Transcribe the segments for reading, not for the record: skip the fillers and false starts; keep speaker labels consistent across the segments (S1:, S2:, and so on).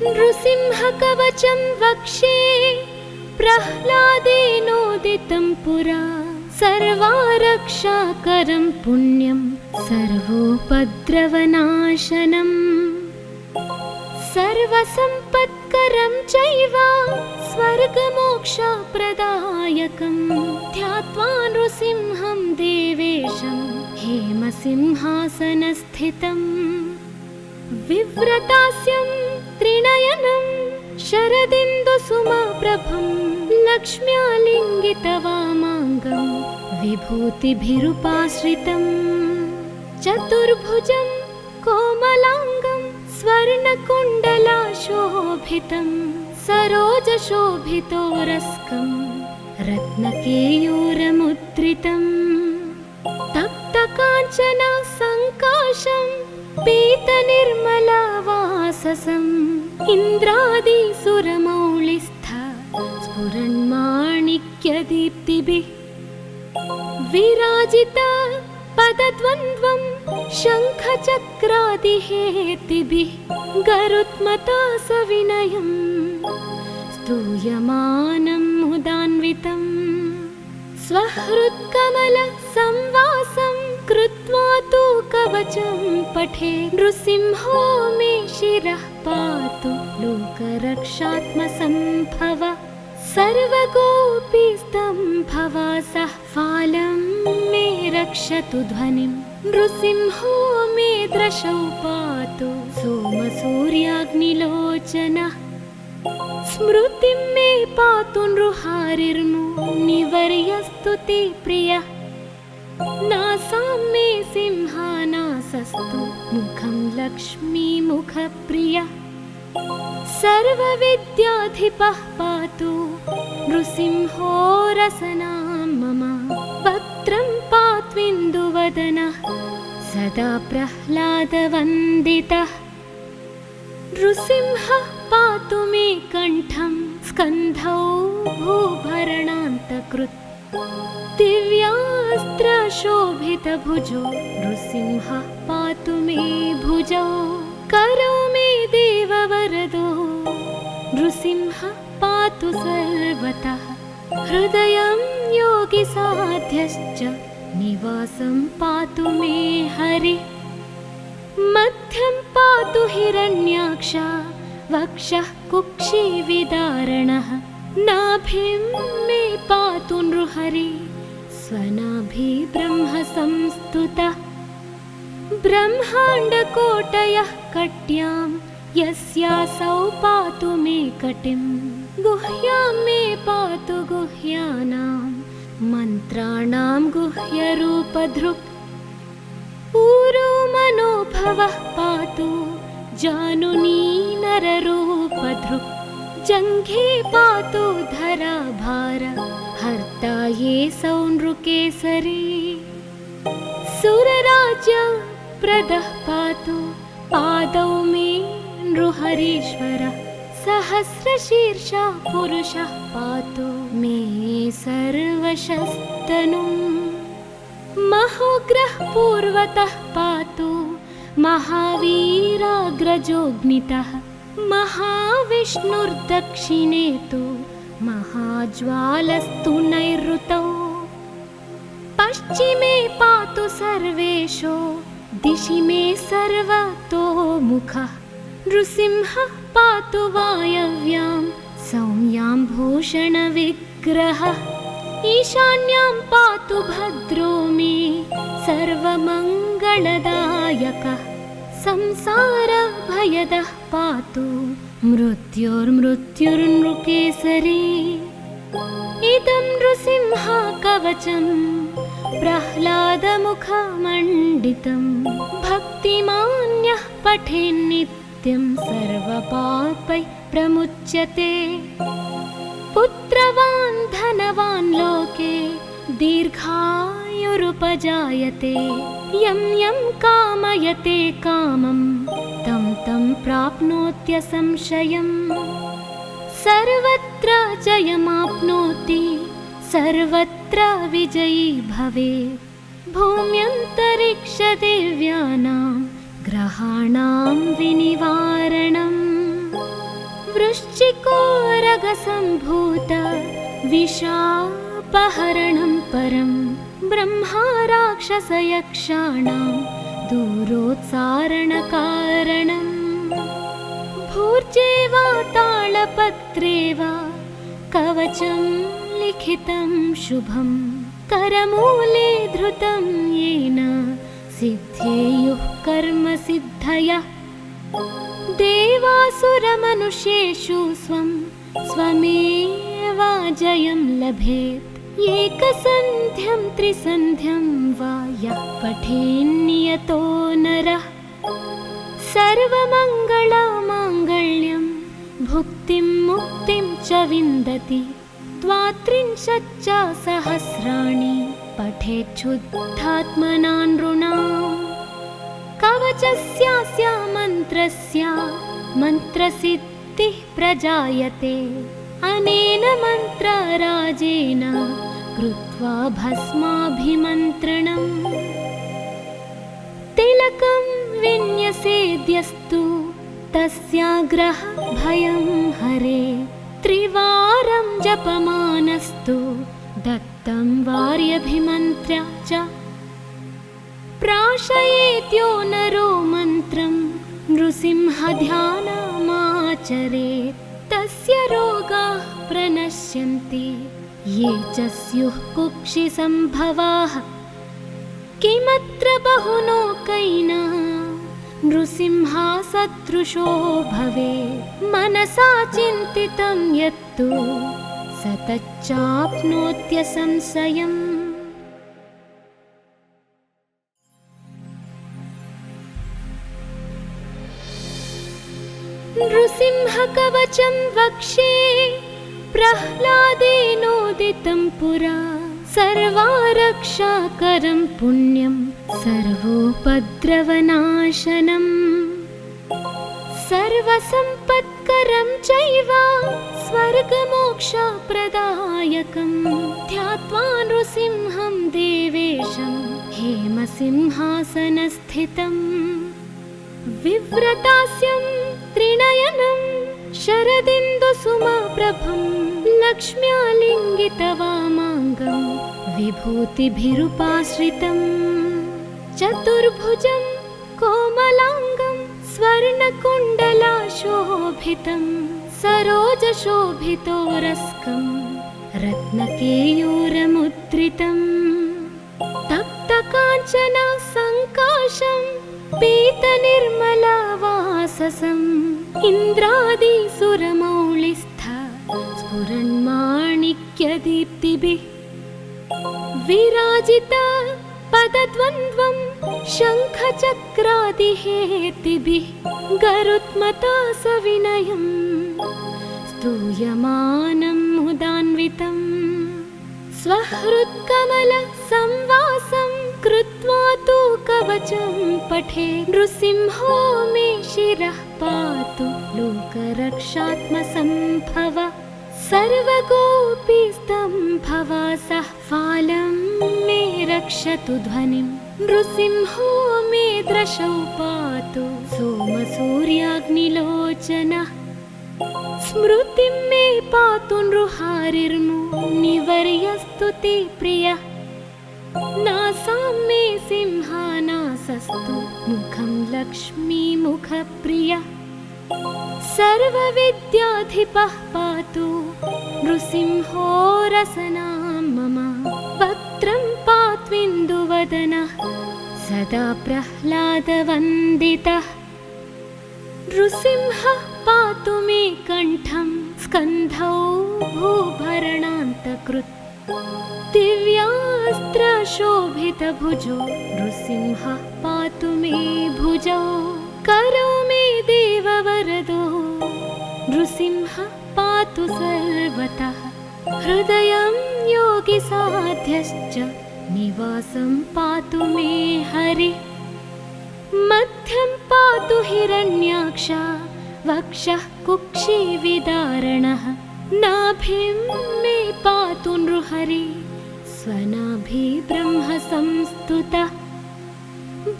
S1: नृसिंहकवचं वक्षे प्रह्लादेनोदितं पुरा सर्वारक्षाकरं पुण्यं सर्वोपद्रवनाशनम् सर्वसम्पत्करं चैव स्वर्गमोक्षप्रदायकं ध्यात्वा नृसिंहं देवेशं हेमसिंहासनस्थितम् विव्रतास्यं त्रिनयनं शरदिन्दुसुमप्रभं लक्ष्म्यालिङ्गितवामाङ्गं विभूतिभिरुपाश्रितम् चतुर्भुजं कोमलाङ्गं स्वर्णकुण्डलाशोभितं सरोजशोभितोरस्कं रत्नकेयूरमुद्रितं तप्तकाञ्चन सङ्काशं पीतनिर्मलवाससम् इन्द्रादिसुरमौलिस्थ स्फुरन्माणिक्यदीप्तिभिः विराजित पदद्वन्द्वं शङ्खचक्रादिहेतिभिः गरुत्मता सविनयं स्तूयमानं मुदान्वितं स्वहृत्कमलसंवासं कृत्वा तु कवचं पठे नृसिंहो मे शिरः पातु लोकरक्षात्मसम्भव सर्वगोपीस्तम्भवासः फालं मे रक्षतु ध्वनिं नृसिंहो मे दृशौ पातु सोमसूर्याग्निलोचनः स्मृतिं मे पातु नृहारिर्मुनिवर्यस्तु ते प्रियः नासां मे सिंहानासस्तु मुखं लक्ष्मीमुखप्रियः सर्वविद्याधिपः पातु नृसिंहो रसनां मम वक्त्रं पात्विन्दुवदनः सदा प्रह्लादवन्दितः नृसिंहः पातु मे कण्ठं स्कन्धौ भूभरणान्तकृत् दिव्यास्त्रशोभितभुजो नृसिंहः पातु मे भुजौ करौ मे देववरदो नृसिंहः पातु सर्वतः हृदयं योगिसाध्यश्च निवासं पातु मे हरिः मध्यं पातु हिरण्याक्ष वक्षः कुक्षिविदारणः नाभिं मे पातु नृहरि स्वनाभि ब्रह्मसंस्तुतः ब्रह्माण्डकोटयः कट्यां यस्यासौ पातु मे कटिं गुह्यां मे पातु गुह्यानां मन्त्राणां गुह्यरूपधृक् ऊरो मनोभवः पातु जानुनी नररूपधृक् जङ्घे पातु धराभार हर्ता ये सौनृकेसरी सुरराज्य प्रदः पातु पादौ मे नृहरीश्वरः सहस्रशीर्षा पुरुषः पातु मे सर्वशस्तनुम् महोग्रः पूर्वतः पातु महावीराग्रजोऽग्नितः महाविष्णुर्दक्षिणे तु महाज्वालस्तु नैऋतौ पश्चिमे पातु सर्वेशो दिशि मे सर्वतोमुखः नृसिंहः पातु वायव्यां सौम्यां भूषणविग्रहः ईशान्यां पातु भद्रो मे सर्वमङ्गलदायकः संसारभयदः पातु मृत्युर्मृत्युर्नृकेसरी इदं नृसिंहकवचं प्रह्लादमुखमण्डितं भक्तिमान्यः पठेन्नित्यं सर्वपापैः प्रमुच्यते पुत्रवान् धनवान् लोके दीर्घायुरुपजायते यं यं कामयते कामं तं तं प्राप्नोत्यसंशयम् सर्वत्र जयमाप्नोति सर्वत्र विजयी भवेत् भूम्यन्तरिक्षदेव्यानां ग्रहाणां विनिवारणम् मृत्तिकोरगसम्भूत विषापहरणं परं ब्रह्मा राक्षसयक्षाणां दूरोत्सारणकारणम् भूर्जे वा तालपत्रे वा कवचं लिखितं शुभं करमूले धृतं येन सिद्धेयुः कर्मसिद्धयः देवासुरमनुष्येषु स्वमेवाजयं लभेत् एकसन्ध्यं त्रिसन्ध्यं वा यः पठेन्नियतो नरः सर्वमङ्गलमाङ्गल्यं भुक्तिं मुक्तिं च विन्दति द्वात्रिंशच्च सहस्राणि पठेच्छुद्धात्मना नृणाम् कवचस्यास्य मन्त्रस्य मन्त्रसिद्धिः प्रजायते अनेन मन्त्रराजेन कृत्वा भस्माभिमन्त्रणम् तिलकं विन्यसेद्यस्तु तस्याग्रह भयं हरे त्रिवारं जपमानस्तु दत्तं वार्यभिमन्त्र्य च प्राशयेत्यो नरो मन्त्रं नृसिंहध्यानमाचरेत् तस्य रोगाः प्रणश्यन्ति ये च स्युः कुक्षिसम्भवाः किमत्र बहुलोकैः नृसिंहसदृशो भवेत् मनसा चिन्तितं यत्तु स तच्चाप्नोत्यसंशयम् नृसिंहकवचं वक्षे प्रह्लादेनोदितं पुरा सर्वारक्षाकरं पुण्यं सर्वोपद्रवनाशनम् सर्वसम्पत्करं चैव स्वर्गमोक्षप्रदायकं ध्यात्वा नृसिंहं देवेशं हेमसिंहासनस्थितम् विव्रतास्यं त्रिनयनं शरदिन्दुसुमप्रभं लक्ष्म्यालिङ्गितवामाङ्गं विभूतिभिरुपाश्रितं चतुर्भुजं कोमलाङ्गं स्वर्णकुण्डलाशोभितं सरोजशोभितोरस्कं रत्नकेयूरमुद्रितं तप्तकाञ्चन सङ्काशं पीतनिर्मलवाससम् इन्द्रादिसुरमौलिस्थ स्फुरन्माणिक्यदीप्तिभिः विराजित पदद्वन्द्वं शङ्खचक्रादिहेतिभिः गरुत्मता सविनयं स्तूयमानं मुदान्वितम् स्वहृत्कमलसंवासं कृत्वा तु कवचं पठे नृसिंहो मे शिरः पातु लोकरक्षात्मसम्भव सर्वगोपीस्तम्भवासः फालं मे रक्षतु ध्वनिं नृसिंहो मे दृशौ पातु सोमसूर्याग्निलोचनः स्मृतिं मे पातु नृहारिर्मुनिवर्यस्तुति प्रियः नासां मे सिंहानासस्तु मुखं लक्ष्मीमुखप्रियः सर्वविद्याधिपः पातु नृसिंहो रसनां मम वक्त्रं पात्विन्दुवदनः सदा प्रह्लादवन्दितः नृसिंहः पातु मे कण्ठं स्कन्धौ भूभरणान्तकृत् दिव्यास्त्रशोभितभुजो नृसिंहः पातु मे भुजौ करो मे देववरदो नृसिंहः पातु सर्वतः हृदयं योगिसाध्यश्च निवासं पातु मे हरिः मध्यं पातु हिरण्याक्ष वक्षः कुक्षिविदारणः नाभिं मे पातु नृहरि स्वनाभि ब्रह्म संस्तुतः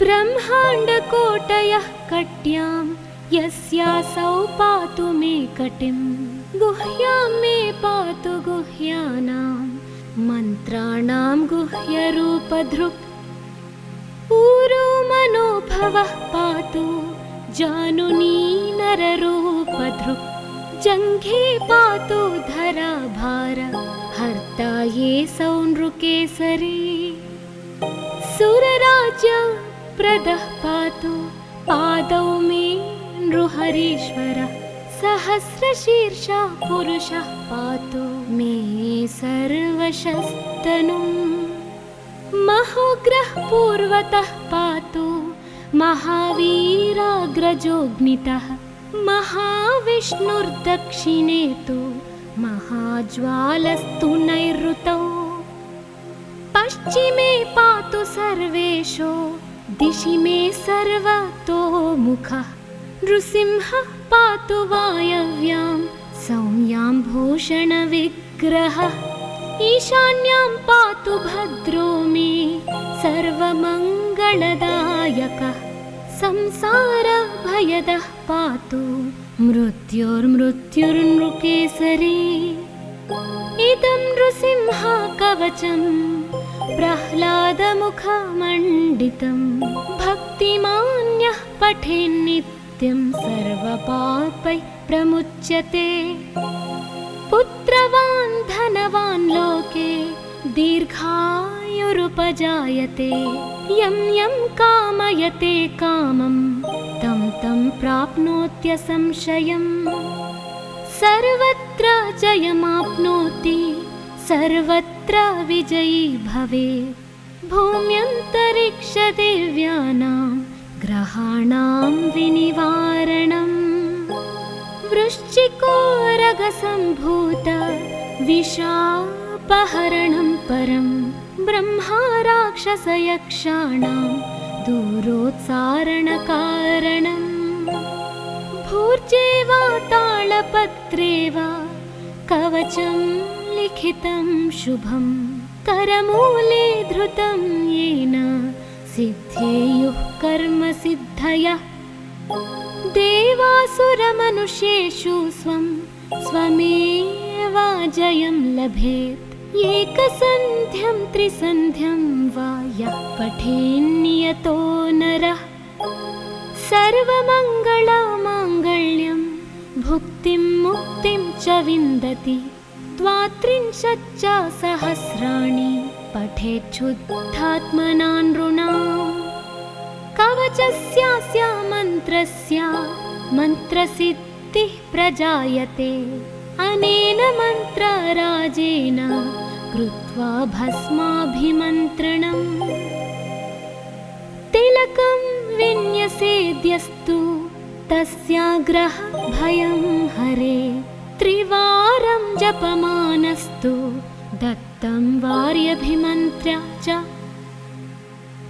S1: ब्रह्माण्डकोटयः कट्यां यस्यासौ पातु मे कटिं गुह्यां मे पातु गुह्यानां मन्त्राणां गुह्यरूपधृक् ऊरो मनोभवः पातु जानुनी नररूपधृक् जङ्घे पातु धराभार हर्ता ये सौनृकेसरी सुरराज्य प्रदः पातु पादौ मे नृहरीश्वरः सहस्रशीर्षः पुरुषः पातु मे सर्वशस्तनुम् महोग्रः पूर्वतः पातु महावीराग्रजोऽग्नितः महाविष्णुर्दक्षिणे तु महाज्वालस्तु नैऋतौ पश्चिमे पातु सर्वेशो दिशि मे सर्वतोमुखः नृसिंहः पातु वायव्यां सौम्यां भूषणविग्रहः ईशान्यां पातु भद्रो मे सर्वमङ्गलदायकः संसारभयदः पातु मृत्युर्मृत्युर्नृकेसरी इदं नृसिंह कवचं प्रह्लादमुखमण्डितं भक्तिमान्यः पठेन्नित्यं सर्वपापैः प्रमुच्यते पुत्रवान् धनवान् लोके दीर्घायुरुपजायते यं यं कामयते कामं तं तं प्राप्नोत्यसंशयम् सर्वत्र जयमाप्नोति सर्वत्र विजयी भवेत् भूम्यन्तरिक्षदेव्यानां ग्रहाणां विनिवारणम् वृश्चिकोरगसम्भूत विशापहरणं परं ब्रह्मा राक्षसयक्षाणां दूरोत्सारणकारणम् भूर्जे वा तालपत्रे वा कवचं लिखितं शुभं करमूले धृतं येन सिद्धेयुः कर्मसिद्धयः देवासुरमनुष्येषु स्वं स्वमेव जयं लभेत् एकसन्ध्यं त्रिसन्ध्यं वा यः पठेन्नियतो नरः सर्वमङ्गलमाङ्गल्यं भुक्तिं मुक्तिं च विन्दति द्वात्रिंशच्च सहस्राणि पठेच्छुद्धात्मना नृणाम् कवचस्यास्य मन्त्रस्य मन्त्रसिद्धिः प्रजायते अनेन मन्त्रराजेन कृत्वा भस्माभिमन्त्रणम् तिलकं विन्यसेद्यस्तु तस्याग्रह भयं हरे त्रिवारं जपमानस्तु दत्तं वार्यभिमन्त्र्य च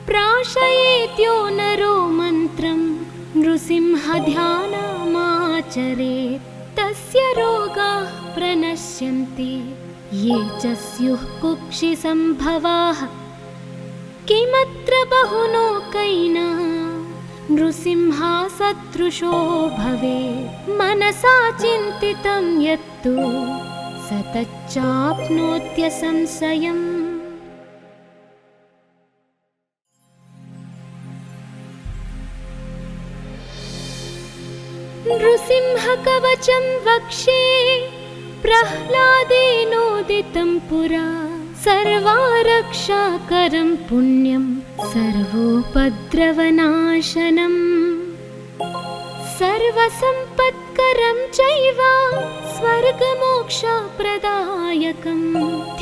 S1: प्राशयेत्यो नरो मन्त्रं नृसिंहध्यानमाचरेत् तस्य रोगाः प्रणश्यन्ति ये च स्युः कुक्षिसम्भवाः किमत्र बहुलोकैना नृसिंहसदृशो भवेत् मनसा चिन्तितं यत्तु स तच्चाप्नोत्यसंशयम् नृसिंहकवचं वक्षे प्रह्लादेनोदितं पुरा सर्वारक्षाकरं पुण्यं सर्वोपद्रवनाशनम् सर्वसम्पत्करं चैव स्वर्गमोक्षप्रदायकं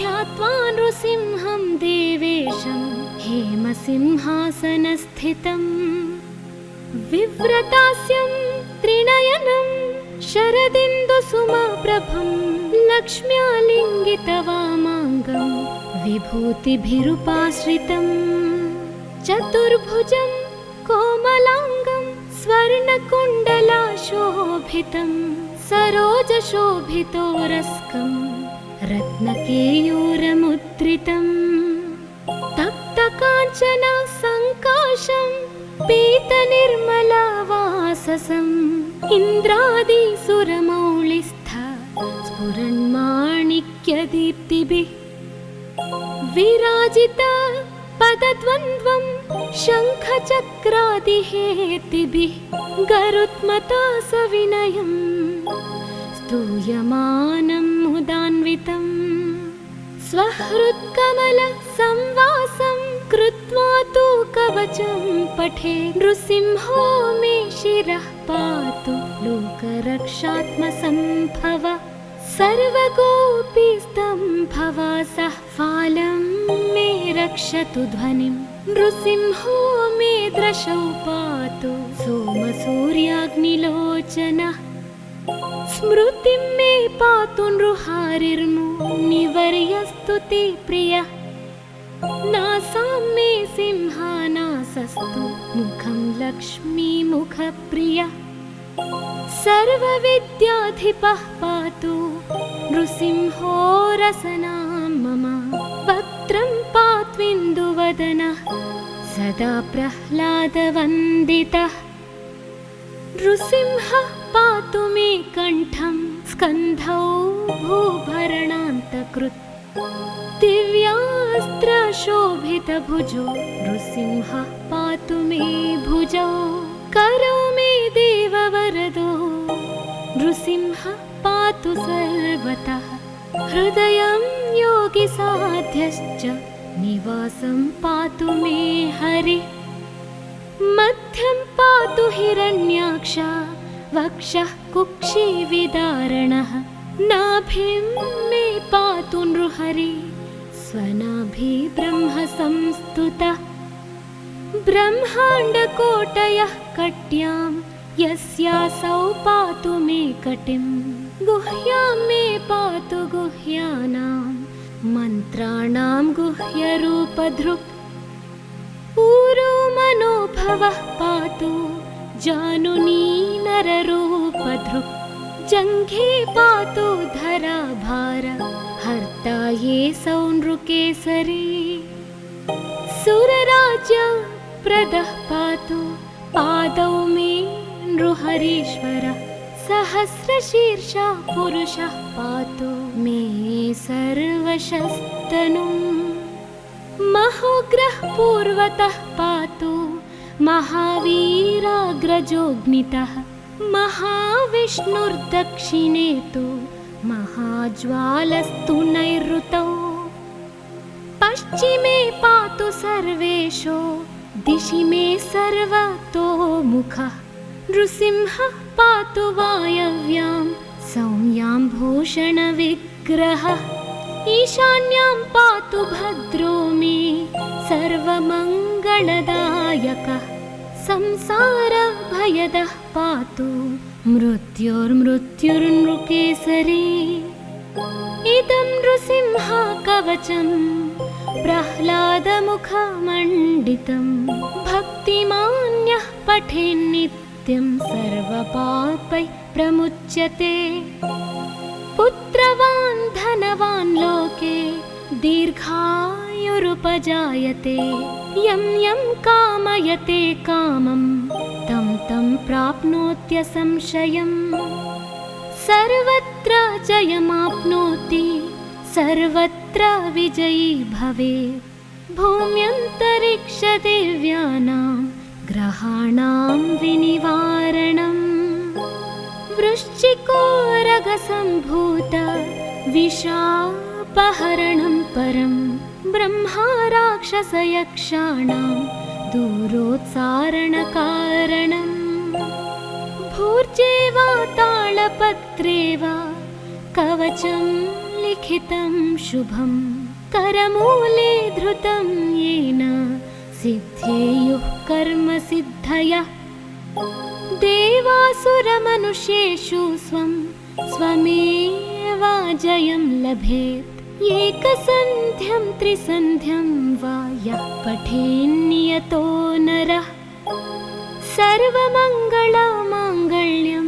S1: ध्यात्वा नृसिंहं देवेशं हेमसिंहासनस्थितम् विव्रतास्यं त्रिनयनं शरदिन्दुसुमप्रभं लक्ष्म्यालिङ्गितवामाङ्गं विभूतिभिरुपाश्रितम् चतुर्भुजं कोमलाङ्गं स्वर्णकुण्डलाशोभितं सरोजशोभितोरस्कं रत्नकेयूरमुद्रितम् तप्तकाञ्चन सङ्काशं पीतनिर्मलवाससम् इन्द्रादिसुरमौलिस्थ स्फुरन्माणिक्यदीप्तिभिः विराजिता पदद्वन्द्वं शङ्खचक्रादिहेतिभिः गरुत्मता सविनयं स्तूयमानं मुदान्वितम् स्वहृत्कमलसंवासं कृत्वा तु कवचं पठे नृसिंहो मे शिरः पातु लोकरक्षात्मसम्भव सर्वगोपीस्तम्भवासः फालं मे रक्षतु ध्वनिं नृसिंहो मे दृशौ पातु सोमसूर्याग्निलोचनः स्मृतिं मे पातु नृहारिर्मुनिवर्यस्तुति प्रियः नासां मे सिंहानासस्तु मुखं लक्ष्मीमुखप्रियः सर्वविद्याधिपः पातु नृसिंहो रसनां मम वक्त्रं पात्विन्दुवदनः सदा प्रह्लादवन्दितः नृसिंहः पातु मे कण्ठं स्कन्धौ भूभरणान्तकृत् दिव्यास्त्रशोभितभुजो नृसिंहः पातु मे भुजौ करौ मे देववरदो नृसिंहः पातु सर्वतः हृदयं योगिसाध्यश्च निवासं पातु मे हरिः मध्यं पातु हिरण्याक्ष वक्षः कुक्षिविदारणः नाभिं मे पातु नृहरि स्वनाभि ब्रह्म संस्तुतः ब्रह्माण्डकोटयः कट्यां यस्यासौ पातु मे कटिं गुह्यां मे पातु गुह्यानां मन्त्राणां गुह्यरूपधृक् ऊरो मनोभवः पातु जानुनी नररूपधृक् जङ्घे पातु धराभार हर्ता ये सौनृकेसरी सुरराज्यप्रदः पातु पादौ मे नृहरीश्वरः सहस्रशीर्षा पुरुषः पातु मे सर्वशस्तनुम् महोग्रः पूर्वतः पातु महावीराग्रजोऽग्नितः महाविष्णुर्दक्षिणे तु महाज्वालस्तु नैऋतौ पश्चिमे पातु सर्वेशो दिशि मे सर्वतोमुखः नृसिंहः पातु वायव्यां सौम्यां भूषणविग्रहः ईशान्यां पातु भद्रो मे सर्वमङ्गलदायकः संसारभयदः पातु मृत्युर्मृत्युर्नृकेसरी इदं नृसिंह कवचं प्रह्लादमुखमण्डितं भक्तिमान्यः पठेन्नित्यं सर्वपापैः प्रमुच्यते पुत्रवान् धनवान् लोके दीर्घायुरुपजायते यं यं कामयते कामं तं तं प्राप्नोत्यसंशयम् सर्वत्र जयमाप्नोति सर्वत्र विजयी भवेत् भूम्यन्तरिक्षदेव्यानां ग्रहाणां विनिवारणम् वृश्चिकोरगसम्भूत विशापहरणं परं ब्रह्मा राक्षसयक्षाणां दूरोत्सारणकारणम् भूर्जे वा तालपत्रे वा कवचं लिखितं शुभं करमूले धृतं येन सिद्धेयुः कर्मसिद्धयः देवासुरमनुष्येषु स्वं स्वमेव जयं लभेत् एकसन्ध्यं त्रिसन्ध्यं वा यः पठेन्नियतो नरः सर्वमङ्गलमाङ्गल्यं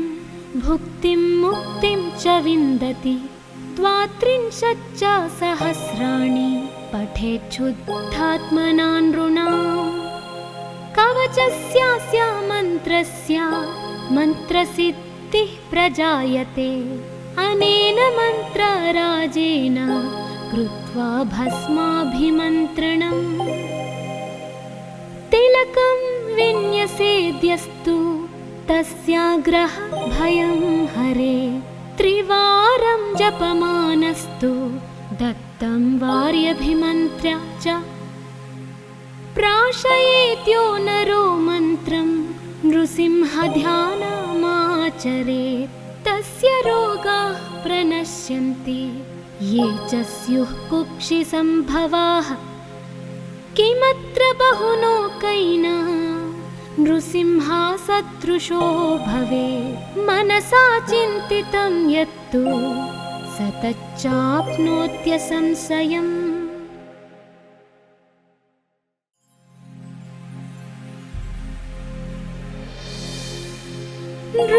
S1: भुक्तिं मुक्तिं च विन्दति द्वात्रिंशच्च सहस्राणि पठेच्छुद्धात्मना नृणाम् कवचस्यास्य मन्त्रस्य मन्त्रसिद्धिः प्रजायते अनेन मन्त्रराजेन कृत्वा भस्माभिमन्त्रणम् तिलकं विन्यसेद्यस्तु तस्याग्रह भयं हरे त्रिवारं जपमानस्तु दत्तं वार्यभिमन्त्र्य च प्राशयेत्यो नरो मन्त्रं नृसिंहध्यानमाचरेत् तस्य रोगाः प्रणश्यन्ति ये च स्युः कुक्षिसम्भवाः किमत्र बहुलोकैना नृसिंहसदृशो भवेत् मनसा चिन्तितं यत्तु स तच्चाप्नोत्यसंशयम्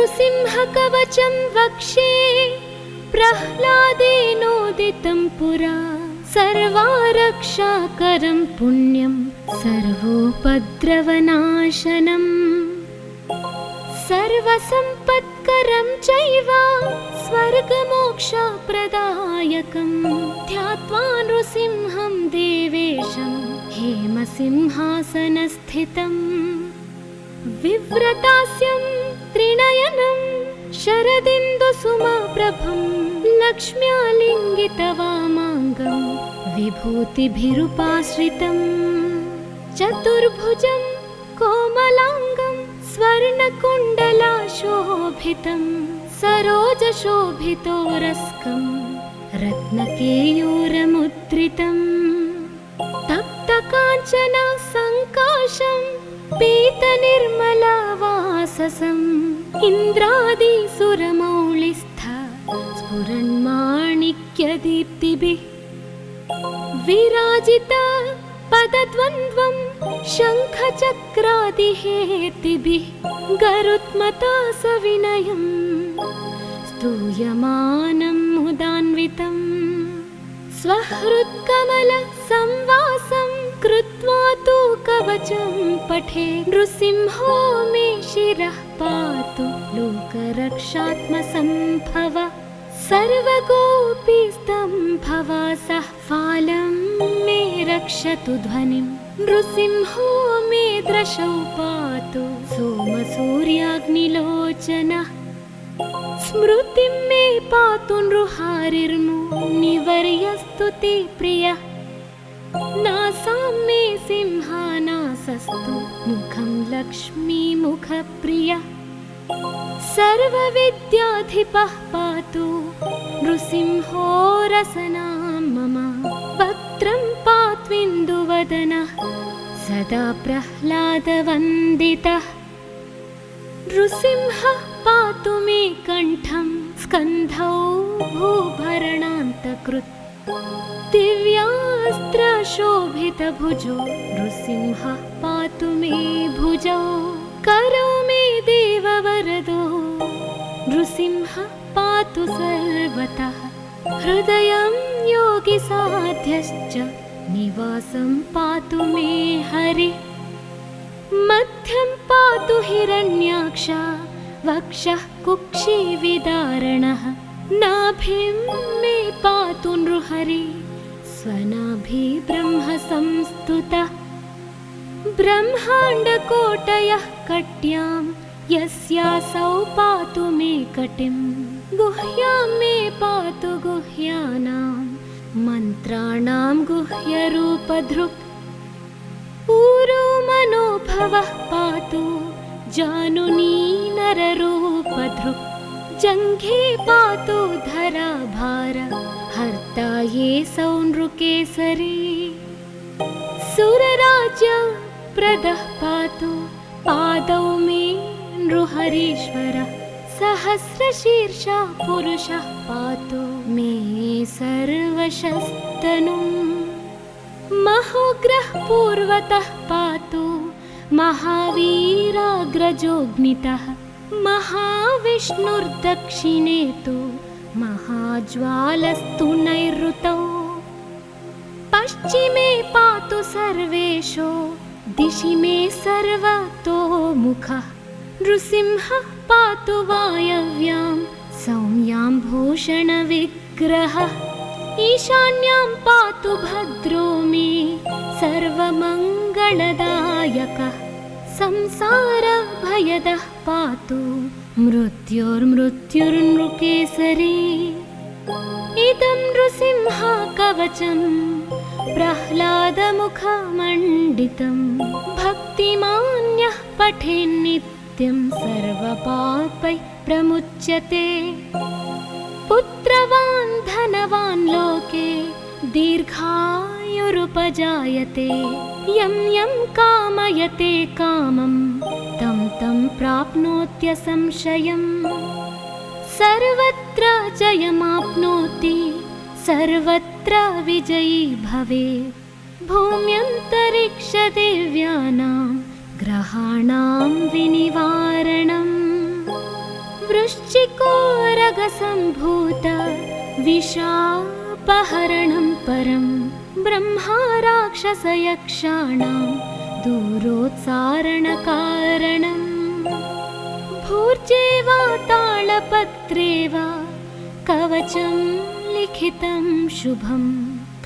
S1: नृसिंहकवचं वक्षे प्रह्लादेनोदितं पुरा सर्वारक्षाकरं पुण्यं सर्वोपद्रवनाशनम् सर्वसम्पत्करं चैव स्वर्गमोक्षप्रदायकं ध्यात्वा नृसिंहं देवेशं हेमसिंहासनस्थितम् विव्रतास्यं त्रिनयनं शरदिन्दुसुमप्रभं लक्ष्म्यालिङ्गितवामाङ्गं विभूतिभिरुपाश्रितम् चतुर्भुजं कोमलाङ्गं स्वर्णकुण्डलाशोभितं सरोजशोभितोरस्कं रत्नकेयूरमुद्रितम् तप्तकाञ्चन सङ्काशं पीतनिर्मलवाससम् इन्द्रादिसुरमौलिस्थ स्फुरन्माणिक्यदीप्तिभिः विराजित पदद्वन्द्वं शङ्खचक्रादिहेतिभिः गरुत्मता सविनयं स्तूयमानं मुदान्वितम् स्वहृत्कमलसंवासं कृत्वा तु कवचं पठे नृसिंहो मे शिरः पातु लोकरक्षात्मसम्भव सर्वगोपीस्तम्भवासः फालं मे रक्षतु ध्वनिं नृसिंहो मे दृशौ पातु सोमसूर्याग्निलोचनः स्मृतिं मे पातु नृहारिर्मुनिवर्यस्तु ते प्रियः नासां मे सिंहानासस्तु मुखं लक्ष्मीमुखप्रियः सर्वविद्याधिपः पातु नृसिंहो रसनां मम वक्त्रं पात्विन्दुवदनः सदा प्रह्लादवन्दितः नृसिंहः पातु मे कण्ठं स्कन्धौ भूभरणान्तकृत् दिव्यास्त्रशोभितभुजो नृसिंहः पातु मे भुजौ करौ मे देववरदो नृसिंहः पातु सर्वतः हृदयं योगिसाध्यश्च निवासं पातु मे हरिः मध्यं पातु हिरण्याक्ष वक्षः कुक्षिविदारणः नाभिं मे पातु नृहरि स्वनाभि ब्रह्म संस्तुतः ब्रह्माण्डकोटयः कट्यां यस्यासौ पातु मे कटिं गुह्यां मे पातु गुह्यानां मन्त्राणां गुह्यरूपधृक् ऊरो मनोभवः पातु जानुनी नररूपधृक् जङ्घे पातु धराभार हर्ता ये सौनृकेसरी सुरराज्यप्रदः पातु पादौ मे नृहरीश्वरः सहस्रशीर्षा पुरुषः पातु मे सर्वशस्तनुम् महोग्रः पूर्वतः पातु महावीराग्रजोऽग्नितः महाविष्णुर्दक्षिणे तु महाज्वालस्तु नैऋतौ पश्चिमे पातु सर्वेषु दिशि मे सर्वतोमुखः नृसिंहः पातु वायव्यां सौम्याम्भूषणविग्रहः ईशान्यां पातु भद्रो मे सर्वमङ्गलदायकः संसारभयदः पातु मृत्योर्मृत्युर्नृकेसरी इदं नृसिंहकवचं प्रह्लादमुखमण्डितं भक्तिमान्यः पठेन्नित्यं सर्वपापैः प्रमुच्यते पुत्रवान् धनवान् लोके दीर्घायुरुपजायते यं यं कामयते कामं तं तं प्राप्नोत्यसंशयम् सर्वत्र जयमाप्नोति सर्वत्र विजयी भवेत् भूम्यन्तरिक्षदेव्यानां ग्रहाणां विनिवारणम् वृश्चिकोरगसम्भूत विशापहरणं परं ब्रह्मा राक्षसयक्षाणां दूरोत्सारणकारणम् भूर्जे वा तालपत्रे वा कवचं लिखितं शुभं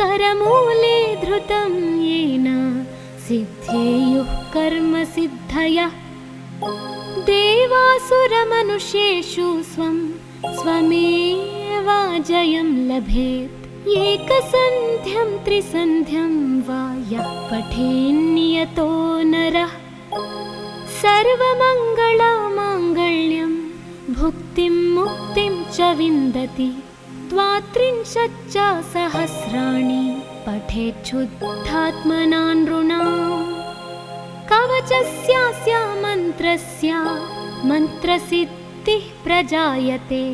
S1: करमूले धृतं येन सिद्धेयुः कर्मसिद्धयः देवासुरमनुष्येषु स्वं स्वमेव जयं लभेत् एकसन्ध्यं त्रिसन्ध्यं वा यः पठेन्नियतो नरः सर्वमङ्गलमाङ्गल्यं भुक्तिं मुक्तिं च विन्दति त्वात्रिंशच्च सहस्राणि पठेच्छुद्धात्मना नृणाम् कवचस्यास्य मन्त्रस्य मन्त्रसिद्धिः प्रजायते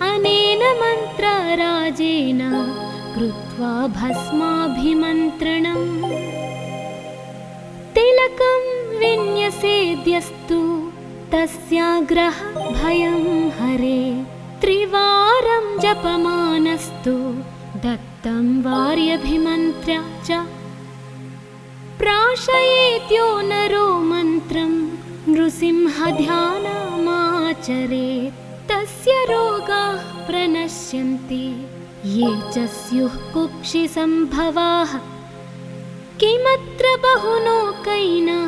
S1: अनेन मन्त्रराजेन कृत्वा भस्माभिमन्त्रणम् तिलकं विन्यसेद्यस्तु तस्याग्रह भयं हरे त्रिवारं जपमानस्तु दत्तं वार्यभिमन्त्र्य च प्राशयेत्यो नरो मन्त्रं नृसिंहध्यानमाचरेत् तस्य रोगाः प्रणश्यन्ति ये च स्युः कुक्षिसम्भवाः किमत्र बहुलोकैना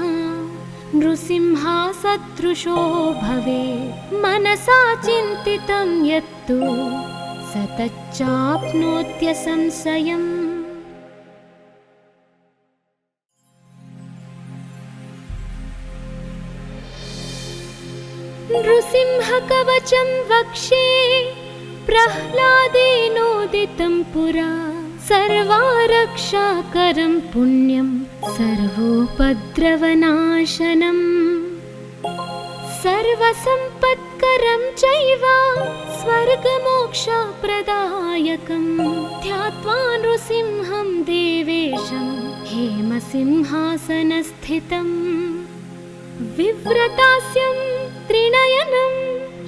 S1: नृसिंहसदृशो भवेत् मनसा चिन्तितं यत्तु स तच्चाप्नोत्यसंशयम् नृसिंहकवचं वक्षे प्रह्लादेनोदितं पुरा सर्वारक्षाकरं पुण्यं सर्वोपद्रवनाशनम् सर्वसम्पत्करं चैव स्वर्गमोक्षप्रदायकं ध्यात्वा नृसिंहं देवेशं हेमसिंहासनस्थितम् विव्रतास्यं त्रिनयनं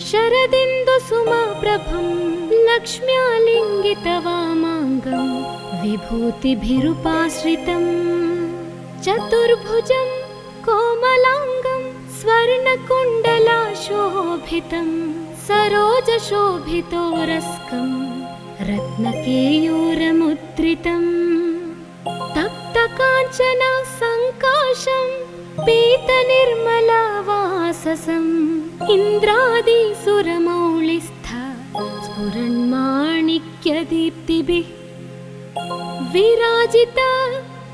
S1: शरदिन्दुसुमप्रभं लक्ष्म्यालिङ्गितवामाङ्गं विभूतिभिरुपाश्रितं चतुर्भुजं कोमलाङ्गं स्वर्णकुण्डलाशोभितं सरोजशोभितोरस्कं रत्नकेयूरमुद्रितं तप्तकाञ्चन सङ्काशं पीतनिर्मलवाससम् इन्द्रादिसुरमौलिस्थ स्फुरन्माणिक्यदीप्तिभिः विराजित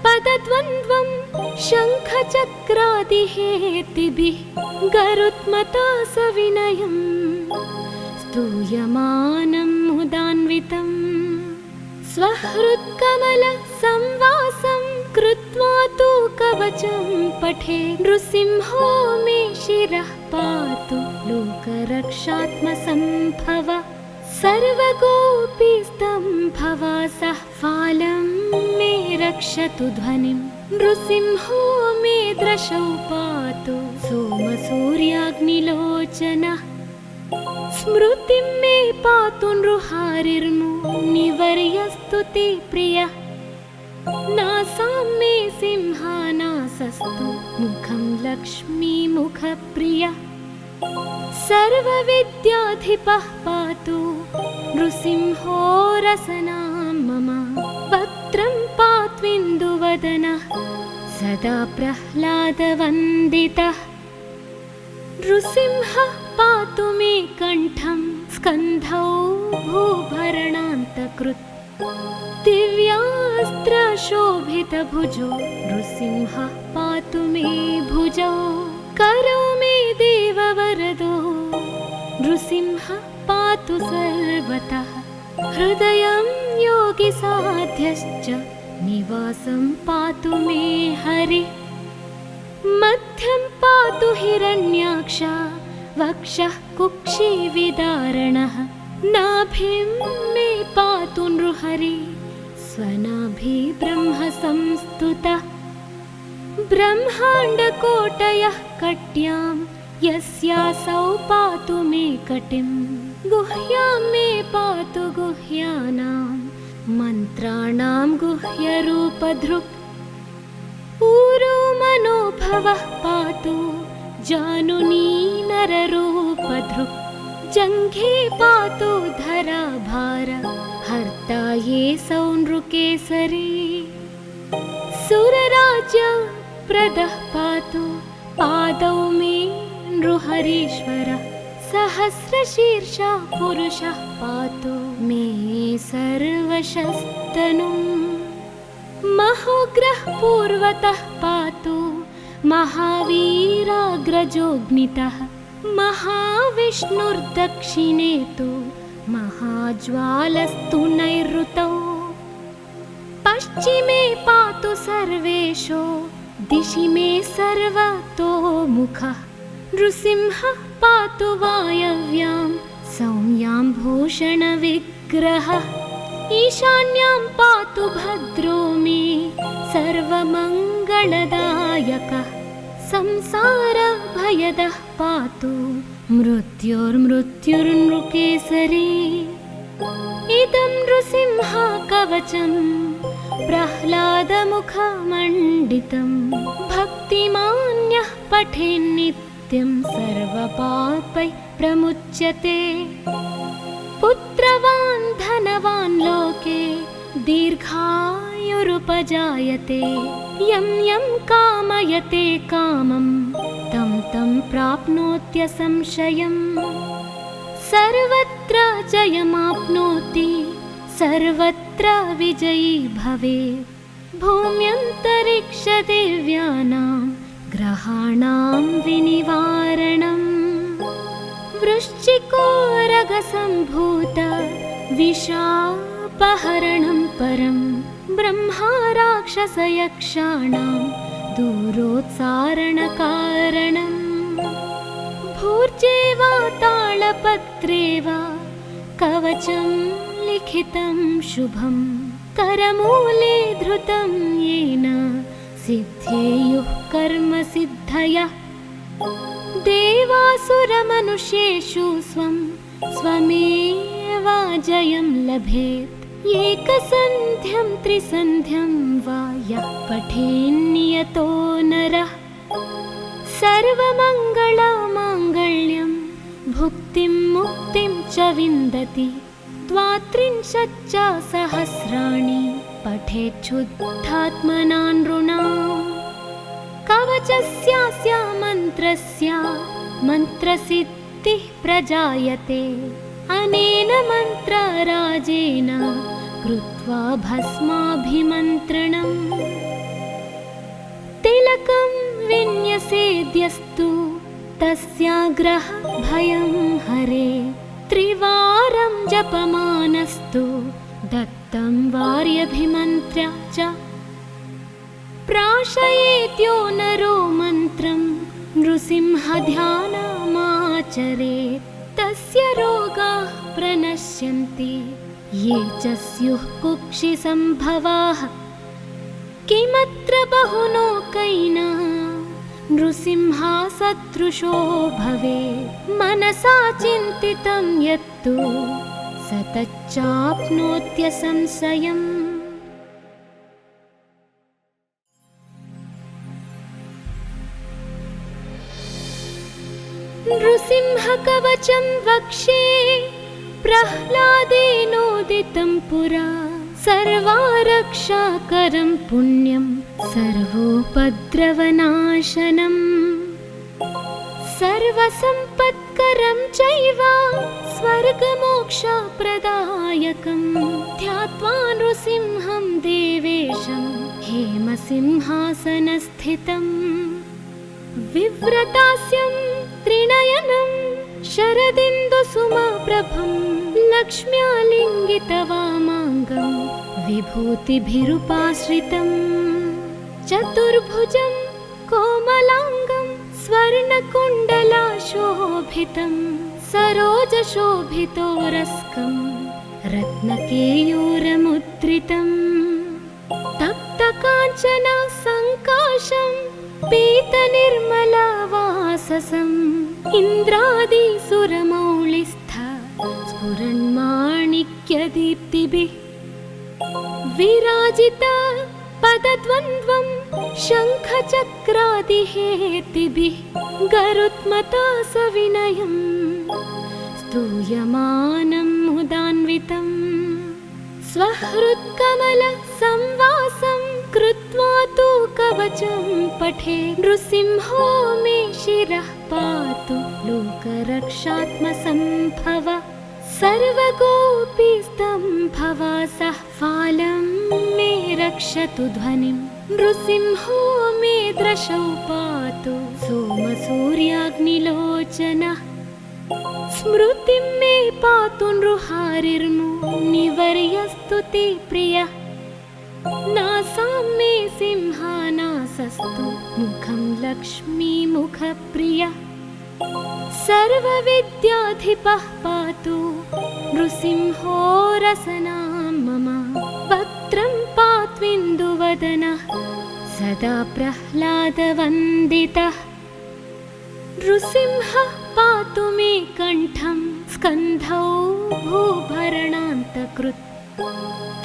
S1: पदद्वन्द्वं शङ्खचक्रादिहेतिभिः गरुत्मता सविनयं स्तूयमानं मुदान्वितं स्वहृत्कमलसंवासं कृत्वा तु कवचं पठे नृसिंहो मे शिरः पातु लोकरक्षात्मसम्भव सर्वगोपीस्तम्भवासः फालं मे रक्षतु ध्वनिं नृसिंहो मे दृशौ पातु सोमसूर्याग्निलोचनः स्मृतिं मे पातु नृहारिर्मुनिवर्यस्तु ते प्रियः नासां मे सिंहानासस्तु मुखं लक्ष्मीमुखप्रियः सर्वविद्याधिपः पातु नृसिंहो रसनां मम। वक्त्रं पात्विन्दुवदनः सदा प्रह्लादवन्दितः। नृसिंहः पातु मे कण्ठं स्कन्धौ भूभरणान्तकृत्। दिव्यास्त्रशोभितभुजो नृसिंहः पातु मे भुजौ। करौ मे देववरदो नृसिंहः पातु सर्वतः। हृदयं योगिसाध्यश्च निवासं पातु मे हरिः। मध्यं पातु हिरण्याक्ष वक्षः कुक्षिविदारणः। नाभिं मे पातु नृहरि स्वनाभि ब्रह्म संस्तुतः। ब्रह्माण्डकोटयः कट्यां यस्यासौ पातु मे कटिं। गुह्यां मे पातु गुह्यानां मन्त्राणां गुह्यरूपधृक्। ऊरो मनोभवः पातु जानुनी नररूपधृक्। जङ्घे पातु धराभार हर्ता ये सौ नृकेसरी। सुरराज्यप्रदः पातु पादौ मे नृहरीश्वरः। सहस्रशीर्षा पुरुषः पातु मे सर्वशस्तनुम्। महोग्रः पूर्वतः पातु महावीराग्रजोऽग्नितः। महाविष्णुर्दक्षिणे तु महाज्वालस्तु नैऋतौ। पश्चिमे पातु सर्वेशो दिशि मे सर्वतोमुखः। नृसिंहः पातु वायव्यां सौम्यां भूषणविग्रहः। ईशान्यां पातु भद्रो मे सर्वमङ्गलदायकः। संसारभयदः पातु मृत्युर्मृत्युर्नृकेसरी। इदं नृसिंहकवचं प्रह्लादमुखमण्डितं। भक्तिमान्यः पठेन्नित्यं सर्वपापैः प्रमुच्यते। पुत्रवान् धनवान् लोके दीर्घायुरुपजायते। यं यं कामयते कामं तं तं प्राप्नोत्यसंशयम्। सर्वत्र जयमाप्नोति सर्वत्र विजयी भवेत्। भूम्यन्तरिक्षदेव्यानां ग्रहाणां विनिवारणम्। वृश्चिकोरगसम्भूत विषापहरणं परं। ब्रह्मा राक्षसयक्षाणां दूरोत्सारणकारणम्। भूर्जे वा तालपत्रे वा कवचं लिखितं शुभं। करमूले धृतं येन सिद्धेयुः कर्मसिद्धयः। देवासुरमनुष्येषु स्वं स्वमेव जयं लभेत्। एकसन्ध्यं त्रिसन्ध्यं वा यः पठेन्नियतो नरः। सर्वमङ्गलमाङ्गल्यं भुक्तिं मुक्तिं च विन्दति। द्वात्रिंशच्च सहस्राणि पठेच्छुद्धात्मना नृणाम्। कवचस्यास्य मन्त्रस्य मन्त्रसिद्धिः प्रजायते। अनेन मन्त्रराजेन कृत्वा भस्माभिमन्त्रणम्। तिलकं विन्यसेद्यस्तु तस्याग्रह भयं हरे। त्रिवारं जपमानस्तु दत्तं वार्यभिमन्त्र्य च। प्राशयेत्यो नरो मन्त्रं नृसिंहध्यानमाचरेत्। तस्य रोगाः प्रणश्यन्ति ये च स्युः कुक्षिसम्भवाः। किमत्र बहुलोकैना नृसिंहसदृशो भवेत्। मनसा चिन्तितं यत्तु स तच्चाप्नोत्यसंशयम्। नृसिंहकवचं वक्षे प्रह्लादेनोदितं पुरा सर्वारक्षाकरं पुण्यं सर्वोपद्रवनाशनम् सर्वसम्पत्करं चैव स्वर्गमोक्षप्रदायकं ध्यात्वा नृसिंहं देवेशं हेमसिंहासनस्थितम् विव्रतास्यं त्रिनयनं शरदिन्दुसुमप्रभं लक्ष्म्यालिङ्गितवामाङ्गं विभूतिभिरुपाश्रितं चतुर्भुजं कोमलाङ्गं स्वर्णकुण्डलाशोभितं सरोजशोभितोरस्कं रत्नकेयूरमुद्रितं तप्तकाञ्चन सङ्काशं पीतनिर्मलवाससम् इन्द्रादिसुरमौलिस्थ स्फुरन्माणिक्यदीप्तिभिः विराजित पदद्वन्द्वं शङ्खचक्रादिहेतिभिः गरुत्मता सविनयं स्तूयमानं मुदान्वितं स्वहृत्कमलसंवासं कृत्वा तु कवचं पठे नृसिंहो मे शिरः पातु लोकरक्षात्मसम्भव सर्वगोपीस्तम्भवासः फालं मे रक्षतु ध्वनिं नृसिंहो मे दृशौ पातु सोमसूर्याग्निलोचनः स्मृतिं मे पातु नृहारिर्मुनिवर्यस्तु ते प्रियः नासां मे सिंहानासस्तु मुखं लक्ष्मीमुखप्रियः सर्वविद्याधिपः पातु नृसिंहो रसनां मम वक्त्रं पात्विन्दुवदनः सदा प्रह्लादवन्दितः नृसिंहः पातु मे कण्ठं स्कन्धौ भूभरणान्तकृत्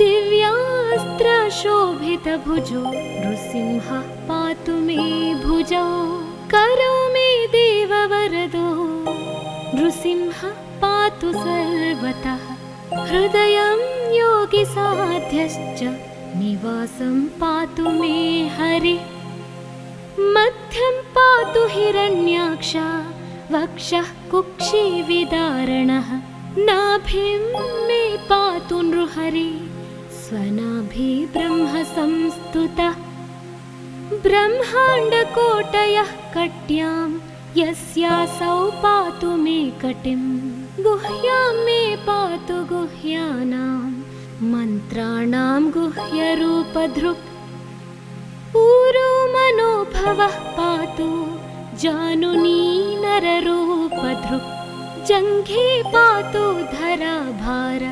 S1: दिव्यास्त्रशोभितभुजो नृसिंहः पातु मे भुजौ करौ मे देववरदो नृसिंहः पातु सर्वतः हृदयं योगिसाध्यश्च निवासं पातु मे हरिः मध्यं पातु हिरण्याक्ष वक्षः कुक्षिविदारणः नाभिं मे पातु नृहरि स्वनाभि ब्रह्मसंस्तुतः ब्रह्माण्डकोटयः कट्यां यस्यासौ पातु मे कटिं गुह्यां मे पातु गुह्यानां मन्त्राणां गुह्यरूपधृक् ऊरो मनोभवः पातु जानुनी नररूपधृक् जङ्घे पातु धराभार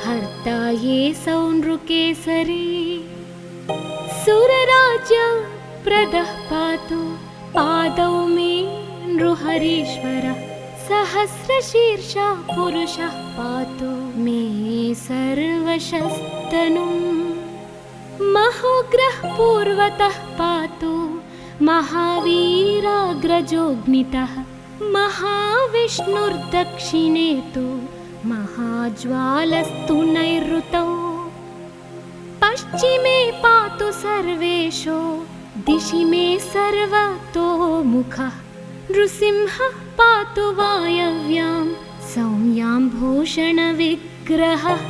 S1: हर्ता ये सौनृकेसरी सुरराज्यप्रदः पातु पादौ मे नृहरीश्वरः सहस्रशीर्षः पुरुषः पातु मे सर्वशस्तनुम् महोग्रः पूर्वतः पातु महावीराग्रजोऽग्नितः महाविष्णुर्दक्षिणे तु महाज्वालस्तु नैऋतौ पश्चिमे पातु सर्वेशो दिशि मे सर्वतोमुखः नृसिंहः पातु वायव्यां सौम्यां भूषणविग्रहः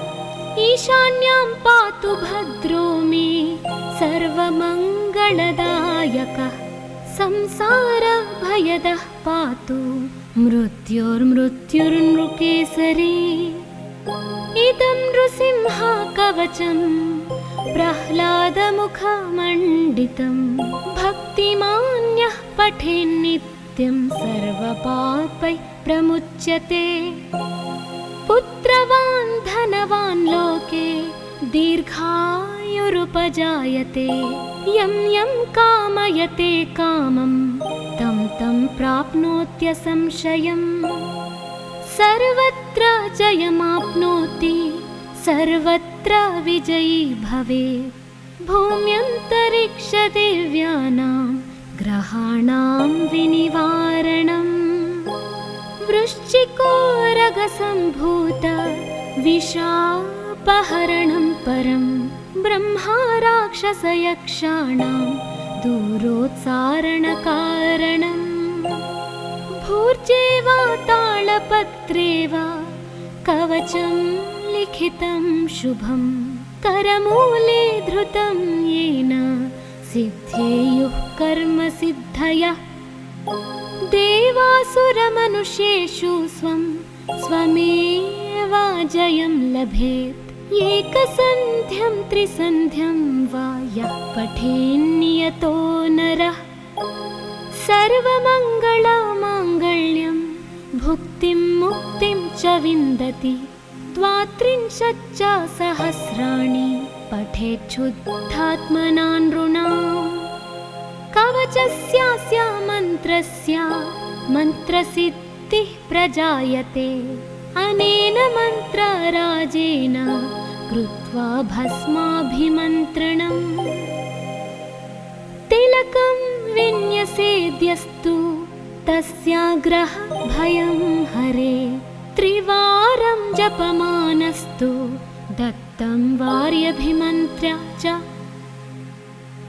S1: ईशान्यां पातु भद्रो मे सर्वमङ्गलदायकः संसारभयदः पातु मृत्युर्मृत्युर्नृकेसरी इदं नृसिंहकवचं प्रह्लादमुखमण्डितं भक्तिमान्यः पठेन्नित्यं सर्वपापैः प्रमुच्यते पुत्रवान् धनवान् लोके दीर्घायुरुपजायते यं यं कामयते कामं तं तं प्राप्नोत्यसंशयम् सर्वत्र जयमाप्नोति सर्वत्र विजयी भवेत् भूम्यन्तरिक्षदेव्यानां ग्रहाणां विनिवारणम् वृश्चिकोरगसम्भूत विषापहरणं परं ब्रह्मा राक्षसयक्षाणां दूरोत्सारणकारणम् भूर्जे वा तालपत्रे वा कवचं लिखितं शुभं करमूले धृतं येन सिद्धेयुः कर्मसिद्धयः देवासुरमनुष्येषु स्वमेवाजयं लभेत् एकसन्ध्यं त्रिसन्ध्यं वा यः पठेन्नियतो नरः सर्वमङ्गलमाङ्गल्यं भुक्तिं मुक्तिं च विन्दति द्वात्रिंशच्च सहस्राणि पठेच्छुद्धात्मना नृणाम् कवचस्यास्य मन्त्रस्य मन्त्रसिद्धिः प्रजायते अनेन मन्त्रराजेन कृत्वा भस्माभिमन्त्रणम् तिलकं विन्यसेद्यस्तु तस्याग्रहभयं हरे त्रिवारं जपमानस्तु दत्तं वार्यभिमन्त्र्य च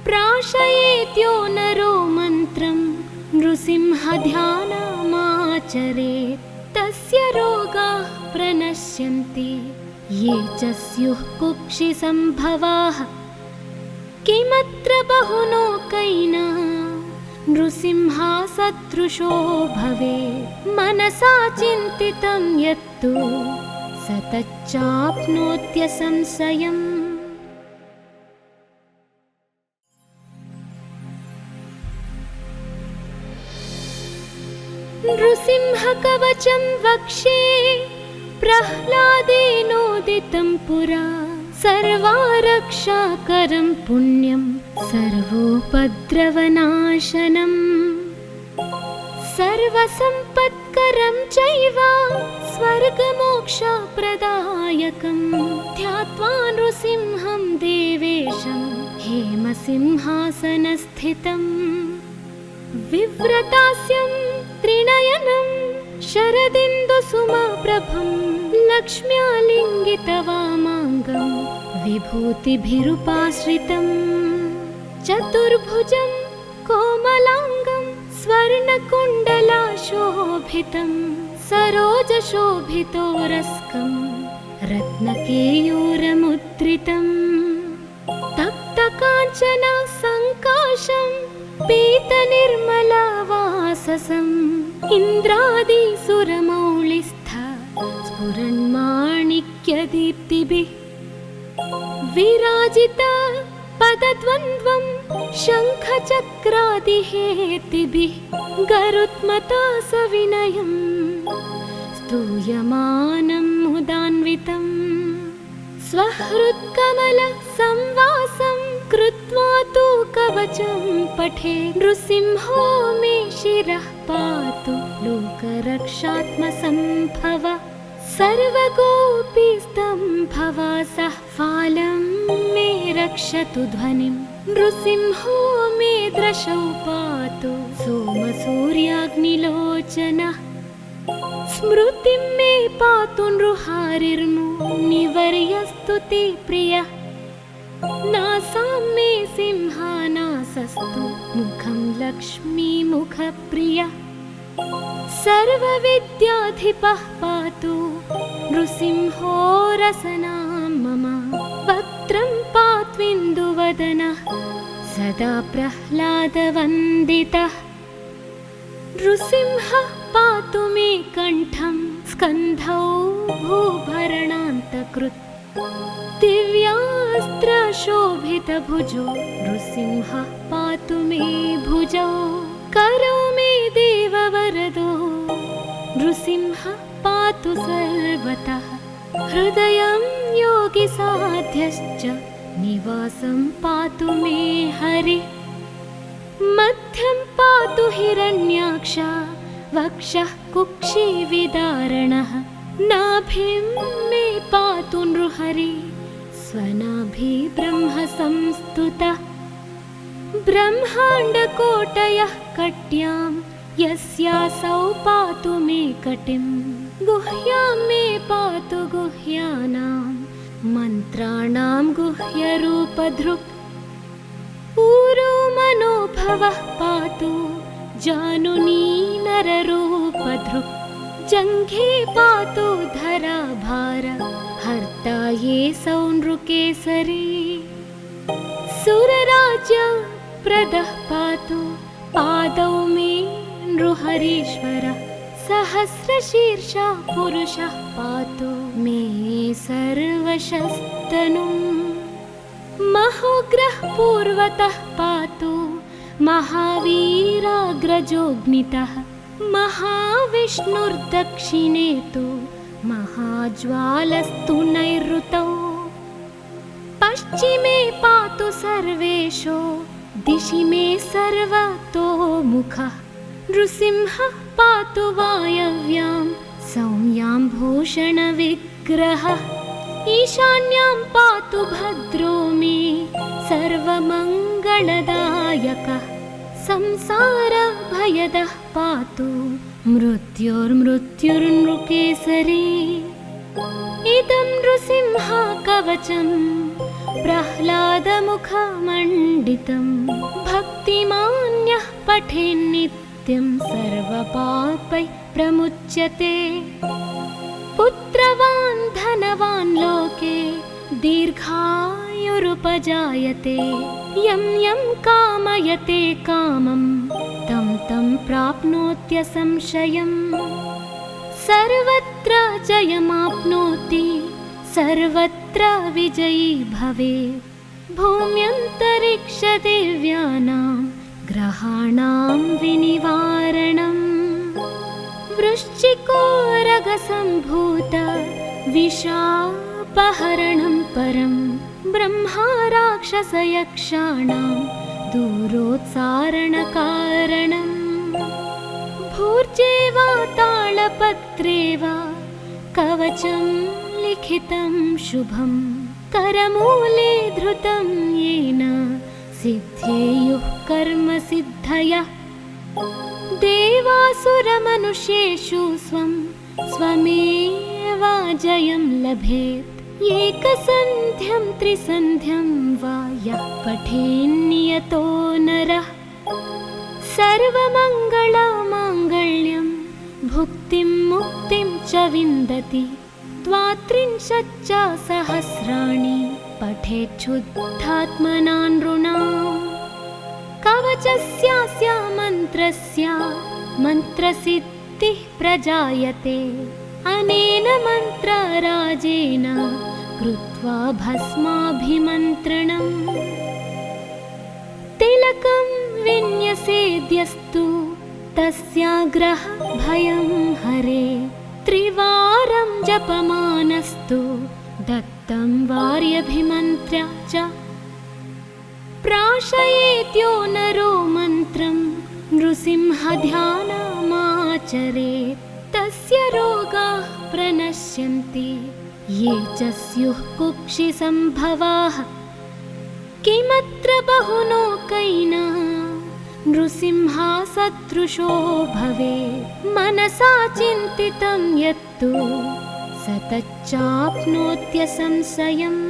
S1: प्राशयेत्यो नरो मन्त्रं नृसिंहध्यानमाचरेत् तस्य रोगाः प्रणश्यन्ति ये च स्युः कुक्षिसम्भवाः किमत्र बहुलोकैना नृसिंहसदृशो भवेत् मनसा चिन्तितं यत्तु स तच्चाप्नोत्यसंशयम् नृसिंहकवचं वक्षे प्रह्लादेनोदितं पुरा सर्वारक्षाकरं पुण्यं सर्वोपद्रवनाशनम् सर्वसम्पत्करं चैव स्वर्गमोक्षप्रदायकं ध्यात्वा नृसिंहं देवेशं हेमसिंहासनस्थितम् विव्रतास्यं त्रिनयनं शरदिन्दुसुमप्रभं लक्ष्म्यालिङ्गितवामाङ्गं विभूतिभिरुपाश्रितं चतुर्भुजं कोमलाङ्गं स्वर्णकुण्डलाशोभितं सरोजशोभितोरस्कं रत्नकेयूरमुद्रितं तप्तकाञ्चन सङ्काशं पीतनिर्मलवाससम् इन्द्रादिसुरमौलिस्थ स्फुरन्माणिक्यदीप्तिभिः विराजित पदद्वन्द्वं शङ्खचक्रादिहेतिभिः गरुत्मता सविनयं स्तूयमानं मुदान्वितं स्वहृत्कमलसंवासं कृत्वा तु कवचं पठे नृसिंहो मे शिरः पातु लोकरक्षात्मसम्भव सर्वगोपीस्तम्भवासः फालं मे रक्षतु ध्वनिं नृसिंहो मे दृशौ पातु सोमसूर्याग्निलोचनः स्मृतिं मे पातु नृहारिर्मुनिवर्यस्तु ते प्रियः नासां मे सिंहानासस्तु मुखं लक्ष्मीमुखप्रियः सर्वविद्याधिपः पातु नृसिंहो रसनां मम वक्त्रं पात्विन्दुवदनः सदा प्रह्लादवन्दितः नृसिंहः पातु मे कण्ठं स्कन्धौ भूभरणान्तकृत् दिव्यास्त्रशोभितभुजो नृसिंहः पातु मे भुजौ करौ मे देववरदो नृसिंहः पातु सर्वतः हृदयं योगिसाध्यश्च निवासं पातु मे हरिः मध्यं पातु हिरण्याक्ष वक्षः कुक्षिविदारणः नाभिं मे पातु नृहरि स्वनाभि ब्रह्म संस्तुतः ब्रह्माण्डकोटयः कट्यां यस्यासौ पातु मे कटिं गुह्यां मे पातु गुह्यानां मन्त्राणां गुह्यरूपधृक् ऊरो मनोभवः पातु जानुनी नररूपधृक् जङ्घे पातु धराभार हर्ता ये सौनृकेसरी सुरराज्य प्रदः पातु पादौ मे नृहरीश्वरः सहस्रशीर्षः पुरुषः पातु मे सर्वशस्तनुम् महोग्रः पूर्वतः पातु महावीराग्रजोऽग्नितः महाविष्णुर्दक्षिणे तु महाज्वालस्तु नैऋतौ पश्चिमे पातु सर्वेषु दिशि मे सर्वतोमुखः नृसिंहः पातु वायव्यां सौम्यां भूषणविग्रहः ईशान्यां पातु भद्रो मे सर्वमङ्गलदायकः संसारभयदः पातु मृत्युर्मृत्युर्नृकेसरी इदं नृसिंह कवचं प्रह्लादमुखमण्डितं भक्तिमान्यः पठेन्नित्यं सर्वपापैः प्रमुच्यते पुत्रवान् धनवान् लोके दीर्घायुरुपजायते यं यं कामयते कामं तं तं प्राप्नोत्यसंशयम् सर्वत्र जयमाप्नोति सर्वत्र विजयी भवेत् भूम्यन्तरिक्षदिव्यानां ग्रहाणां विनिवारणम् वृश्चिकोरगसम्भूत विशापहरणं परं ब्रह्मा राक्षसयक्षाणां दूरोत्सारणकारणम् भूर्जे वा तालपत्रे वा कवचं लिखितं शुभं करमूले धृतं येन सिद्धेयुः कर्मसिद्धयः देवासुरमनुष्येषु स्वं स्वमेव जयं लभेत् एकसन्ध्यं त्रिसन्ध्यं वा यः पठेन्नियतो नरः सर्वमङ्गलमाङ्गल्यं भुक्तिं मुक्तिं च विन्दति द्वात्रिंशच्च सहस्राणि पठेच्छुद्धात्मना नृणाम् कवचस्यास्य मन्त्रस्य मन्त्रसिद्धिः प्रजायते अनेन मन्त्रराजेन कृत्वा भस्माभिमन्त्रणम् तिलकं विन्यसेद्यस्तु तस्याग्रह भयं हरे त्रिवारं जपमानस्तु दत्तं वार्यभिमन्त्र्य च प्राशयेत्यो नरो मन्त्रं नृसिंहध्यानमाचरेत् तस्य रोगाः प्रणश्यन्ति ये च स्युः कुक्षिसम्भवाः किमत्र बहुलोकैः नृसिंहा सदृशो भवेत् मनसा चिन्तितं यत्तु स तच्चाप्नोत्यसंशयम्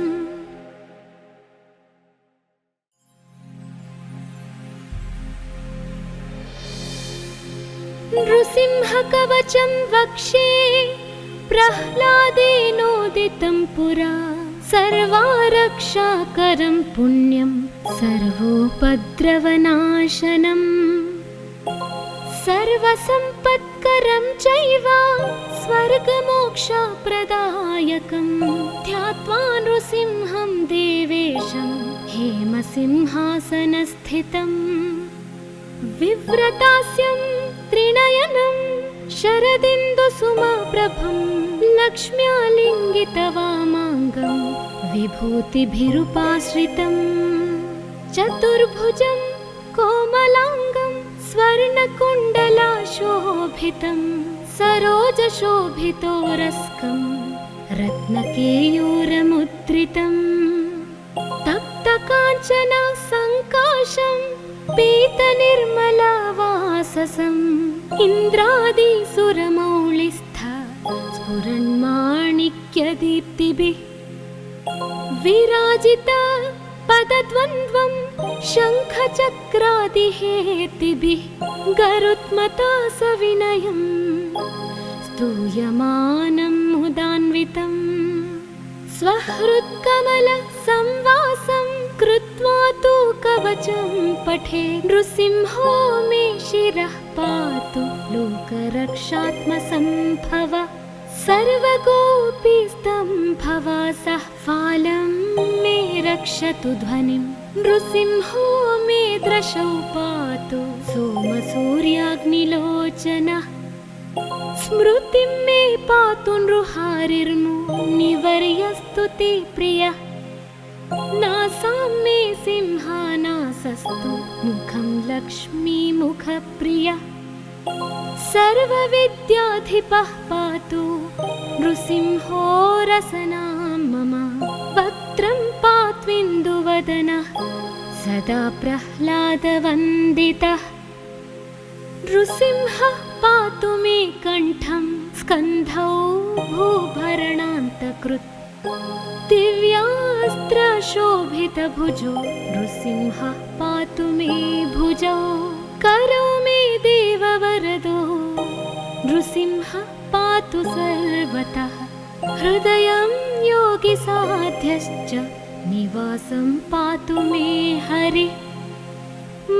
S1: नृसिंहकवचं वक्षे प्रह्लादेनोदितं पुरा सर्वारक्षाकरं पुण्यं सर्वोपद्रवनाशनम् सर्वसम्पत्करं चैव स्वर्गमोक्षप्रदायकं ध्यात्वा नृसिंहं देवेशं हेमसिंहासनस्थितम् विव्रतास्यं त्रिनयनं शरदिन्दुसुमप्रभं लक्ष्म्यालिङ्गितवामाङ्गं विभूतिभिरुपाश्रितं चतुर्भुजं कोमलाङ्गं स्वर्णकुण्डलाशोभितं सरोजशोभितोरस्कं रत्नकेयूरमुद्रितं तप्तकाञ्चन सङ्काशं पीतनिर्मलवाससं इन्द्रादिसुरमौलिस्थ स्फुरन्माणिक्यदीप्तिभिः विराजित पदद्वन्द्वं शङ्खचक्रादिहेतिभिः गरुत्मता सविनयं स्तूयमानं मुदान्वितम् स्वहृत्कमलसंवासं कृत्वा तु कवचं पठे नृसिंहो मे शिरः पातु लोकरक्षात्मसम्भव सर्वगोपीस्तम्भवासः फालं मे रक्षतु ध्वनिं नृसिंहो मे दृशौ पातु सोमसूर्याग्निलोचनः स्मृतिं मे पातु नृहारिर्मुनिवर्यस्तु ते प्रियः नासां मे सिंहानासस्तु मुखं लक्ष्मीमुखप्रियः सर्वविद्याधिपः पातु नृसिंहो रसनां मम वक्त्रं पात्विन्दुवदनः सदा प्रह्लादवन्दितः नृसिंहः पातु मे कण्ठं स्कन्धौ भूभरणान्तकृत् दिव्यास्त्रशोभितभुजो नृसिंहः पातु मे भुजौ करौ मे देववरदो नृसिंहः पातु सर्वतः हृदयं योगिसाध्यश्च निवासं पातु मे हरिः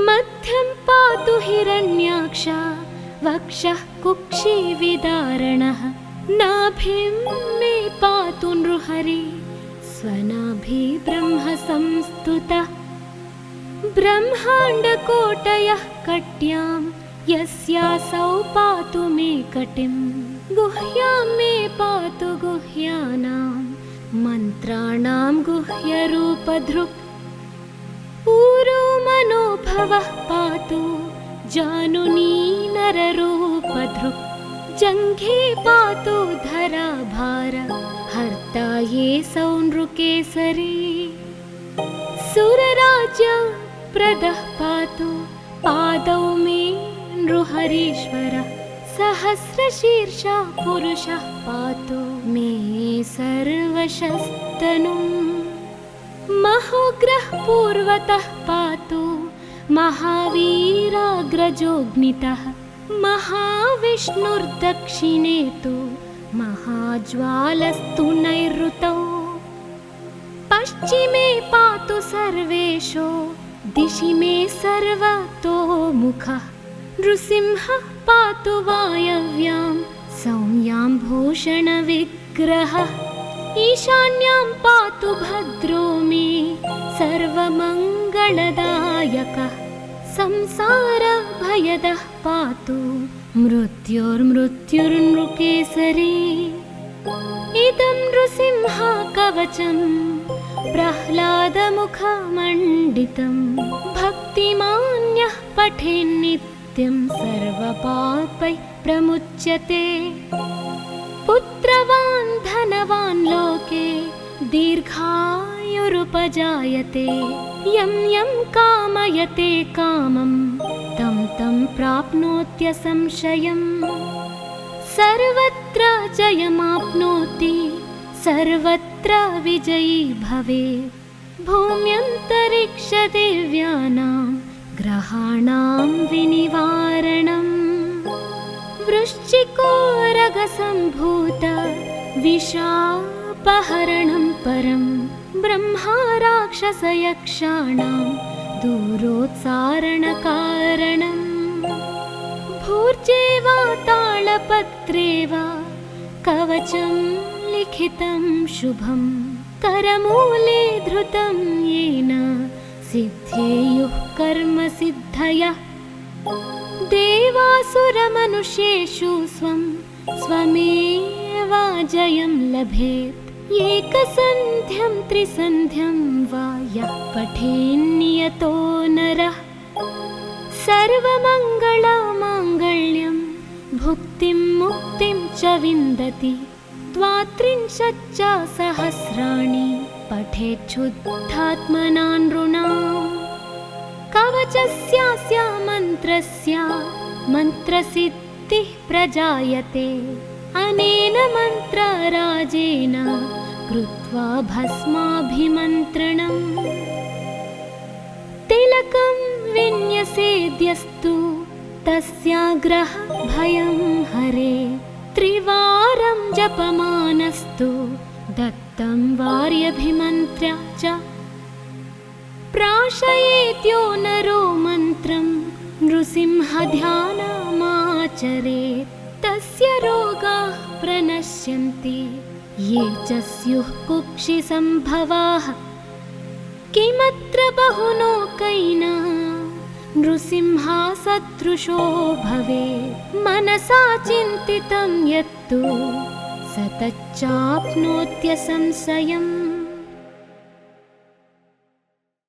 S1: मध्यं पातु हिरण्याक्ष वक्षः कुक्षिविदारणः नाभिं मे पातु नृहरि स्वनाभि ब्रह्मसंस्तुतः ब्रह्माण्डकोटयः कट्यां यस्यासौ पातु मे कटिं गुह्यां मे पातु गुह्यानां मन्त्राणां गुह्यरूपधृक् ऊरो मनोभवः पातु जानुनी नररूपधृक् जङ्घे पातु धराभार हर्ता ये सौनृकेसरी सुरराज्यप्रदः पातु पादौ मे नृहरीश्वरः सहस्रशीर्षः पुरुषः पातु मे सर्वशस्तनुम् महोग्रः पूर्वतः पातु महावीराग्रजोऽग्नितः महाविष्णुर्दक्षिणे तु महाज्वालस्तु नैऋतौ पश्चिमे पातु सर्वेशो दिशि मे सर्वतोमुखः नृसिंहः पातु वायव्यां सौम्यां भूषणविग्रहः ईशान्यां पातु भद्रो मे सर्वमङ्गलदायकः संसारभयदः पातु मृत्युर्मृत्युर्नृकेसरी इदं नृसिंह कवचं प्रह्लादमुखमण्डितं भक्तिमान्यः पठेन्नित्यं सर्वपापैः प्रमुच्यते पुत्रवान् धनवान् लोके दीर्घायुरुपजायते यं यं कामयते कामं तं तं प्राप्नोत्यसंशयम् सर्वत्र जयमाप्नोति सर्वत्र विजयी भवेत् भूम्यन्तरिक्षदेव्यानां ग्रहाणां विनिवारणम् वृश्चिकोरगसम्भूत विशापहरणं परं ब्रह्मा राक्षसयक्षाणां दूरोत्सारणकारणम् भूर्जे वा तालपत्रे वा कवचं लिखितं शुभं करमूले धृतं येन सिद्धेयुः कर्मसिद्धयः देवासुरमनुष्येषु स्वं स्वमेव जयं लभेत् एकसन्ध्यं त्रिसन्ध्यं वा यः पठेन्नियतो नरः सर्वमङ्गलमाङ्गल्यं भुक्तिं मुक्तिं च विन्दति द्वात्रिंशच्च सहस्राणि पठेच्छुद्धात्मना नृणाम् कवचस्यास्य मन्त्रस्य मन्त्रसिद्धिं कीर्तिः प्रजायते। अनेन मन्त्रराजेन कृत्वा भस्माभिमन्त्रणम् तिलकं विन्यसेद्यस्तु तस्याग्रह भयं हरे। त्रिवारं जपमानस्तु दत्तं वार्यभिमन्त्र्य च। प्राशयेत्यो नरो मन्त्रं नृसिंहध्यानमाचरेत्। तस्य रोगाः प्रणश्यन्ति ये च स्युः कुक्षिसम्भवाः। किमत्र बहुलोकैः नृसिंहसदृशो भवेत्। मनसा चिन्तितं यत्तु स तच्चाप्नोत्यसंशयम्।